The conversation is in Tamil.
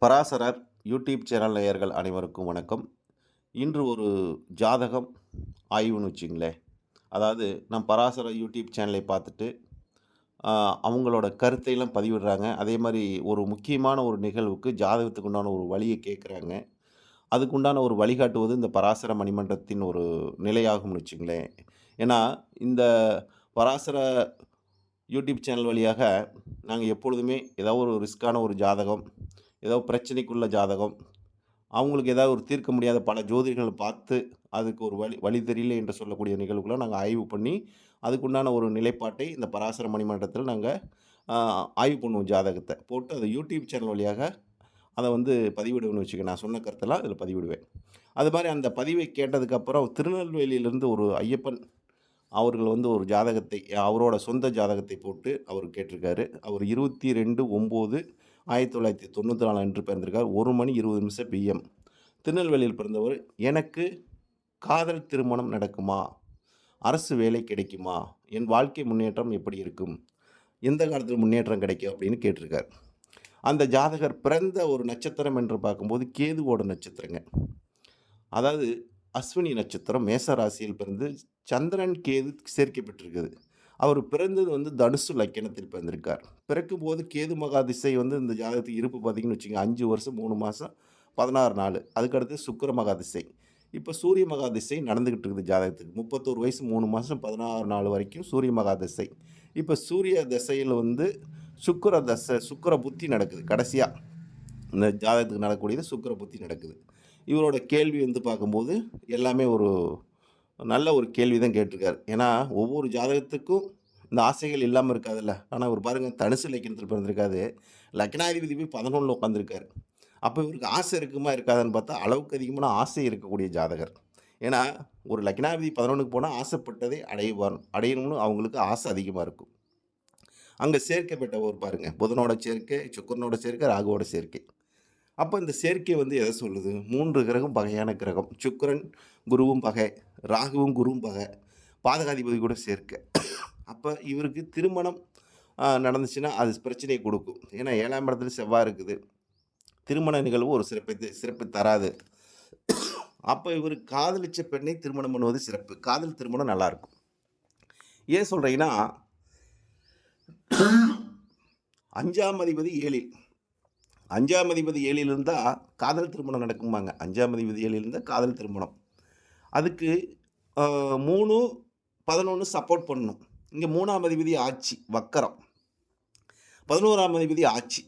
பராசரர் யூடியூப் சேனல் நேயர்கள் அனைவருக்கும் வணக்கம். இன்று ஒரு ஜாதகம் ஆய்வுன்னு வச்சுங்களேன். அதாவது நம் பராசரர் யூடியூப் சேனலை பார்த்துட்டு அவங்களோட கருத்தையெல்லாம் பதிவிடுறாங்க. அதே மாரி ஒரு முக்கியமான ஒரு நிகழ்வுக்கு ஜாதகத்துக்கு உண்டான ஒரு வழிய கேட்குறாங்க. அதுக்குண்டான ஒரு வழிகாட்டுவது இந்த பராசர மணிமன்றத்தின் ஒரு நிலையாகும்னு வச்சுங்களேன். ஏன்னா, இந்த பராசர யூடியூப் சேனல் வழியாக நாங்க எப்பொழுதுமே ஏதாவது ஒரு ரிஸ்க்கான ஒரு ஜாதகம், ஏதோ பிரச்சனைக்குள்ள ஜாதகம், அவங்களுக்கு ஏதாவது ஒரு தீர்க்க முடியாத பல ஜோதிடர்கள பார்த்து, அதுக்கு ஒரு வழி வழி தெரியல என்று சொல்லக்கூடிய நிகழ்வுகள நாங்க ஆய்வு பண்ணி, அதுக்குண்டான ஒரு நிலைப்பாட்டை இந்த பராசர மணிமன்றத்தில நாங்க அ ஆய்வு பண்ணுவோம் ஜாதகத்த. போட்டு அத யூடியூப் சேனல் வழியாக அத வந்து பதிவிடுவேன்னு வச்சுக்க. நான் சொன்ன கருத்தெல்லாம் அதில பதிவிடுவேன். அது மாரி அந்த பதிவை கேட்டதுக்கப்புறம் திருநெல்வேலியிலிருந்து ஒரு ஐயப்பன் அவர்கள் வந்து ஒரு ஜாதகத்தை அவரோட சொந்த ஜாதகத்தை போட்டு அவர் கேட்டிருக்காரு. அவர் 22/9/1994 அன்று பிறந்திருக்கார். 1 மணி 20 நிமிஷம் பிஎம். திருநெல்வேலியில் பிறந்தவர். எனக்கு காதல் திருமணம் நடக்குமா? அரசு வேலை கிடைக்குமா? என் வாழ்க்கை முன்னேற்றம் எப்படி இருக்கும்? எந்த காலத்தில முன்னேற்றம் கிடைக்கும்? அப்படின்னு கேட்டிருக்கார். அந்த ஜாதகர் பிறந்த ஒரு நட்சத்திரம் என்று பார்க்கும்போது கேதுவோட நட்சத்திரங்க. அதாவது அஸ்வினி நட்சத்திரம் மேச ராசியில் பிறந்து சந்திரன், கேது சேர்க்கை பெற்றிருக்குது. அவர் பிறந்தது வந்து தனுசு லக்கினத்தில் பிறந்திருக்கார். பிறக்கும்போது கேது மகா திசை வந்து இந்த ஜாதகத்துக்கு இருப்பு பார்த்தீங்கன்னு வச்சுக்கோங்க, 5 வருஷம் 3 மாசம் 16 நாள். அதுக்கடுத்து சுக்கிர மகா திசை. இப்போ சூரிய மகா திசை நடந்துகிட்டு இருக்குது ஜாதகத்துக்கு. 31 வயசு 3 மாசம் 16 நாள் வரைக்கும் சூரிய மகா திசை. இப்போ சூரிய திசையில வந்து சுக்கிர தசை, சுக்கிர புத்தி நடக்குது. கடைசியா இந்த ஜாதகத்துக்கு நடக்கக்கூடியது சுக்கிர புத்தி நடக்குது. இவரோட கேள்வி வந்து பார்க்கும்போது எல்லாமே ஒரு நல்ல ஒரு கேள்வி தான் கேட்டிருக்காரு. ஏன்னா, ஒவ்வொரு ஜாதகத்துக்கும் இந்த ஆசைகள் இல்லாம இருக்காதுல்ல. ஆனா இவரு பாருங்க தனுசு லக்கினத்தில பிறந்திருக்காரு. லக்னாதிபதி போய் 11ல உட்காந்துருக்காரு. அப்ப இவருக்கு ஆசை இருக்குமா இருக்காதான்னு பார்த்தா, அளவுக்கு அதிகமான ஆசை இருக்கக்கூடிய ஜாதகர். ஏன்னா, ஒரு லக்னாதிபதி 11க்கு போனா ஆசைப்பட்டதை அடையணும்னு அவங்களுக்கு ஆசை அதிகமா இருக்கும். அங்க சேர்க்கப்பட்டவர் பாருங்க. புதனோட சேர்க்கை, சுக்கிரனோட சேர்க்கை, ராகுவோட சேர்க்கை. அப்ப இந்த சேர்க்கை வந்து எத சொல்லுது? 3 கிரகம் பகையான கிரகம். சுக்கிரன், குருவும் பகை, ராகுவும் குருவும் பகை, பாதகாதிபதி கூட சேர்க்கை. அப்ப இவருக்கு திருமணம் நடந்துச்சுன்னா, அது பிரச்சனைய குடுக்கும். ஏன்னா 7ஆம் இடத்துல செவ்வாய் இருக்குது. திருமண நிகழ்வு ஒரு சிறப்பு தராது. அப்ப இவரு காதலிச்ச பெண்ணை திருமணம் பண்ணுவது சிறப்பு. காதல் திருமணம் நல்லாருக்கும். ஏன் சொல்றேன்னா, 5ஆம் அதிபதி 7ல். 5ஆம் அதிபதி 7ல் இருந்தா காதல் திருமணம் நடக்கும்பாங்க. 5ஆம் அதிபதி 7ல் இருந்தா காதல் திருமணம். அதுக்கு 3, 11 சப்போர்ட் பண்ணணும். இங்க 3ஆம் அதிபதி ஆட்சி, வக்கரம். 11ஆம் அதிபதி ஆட்சி.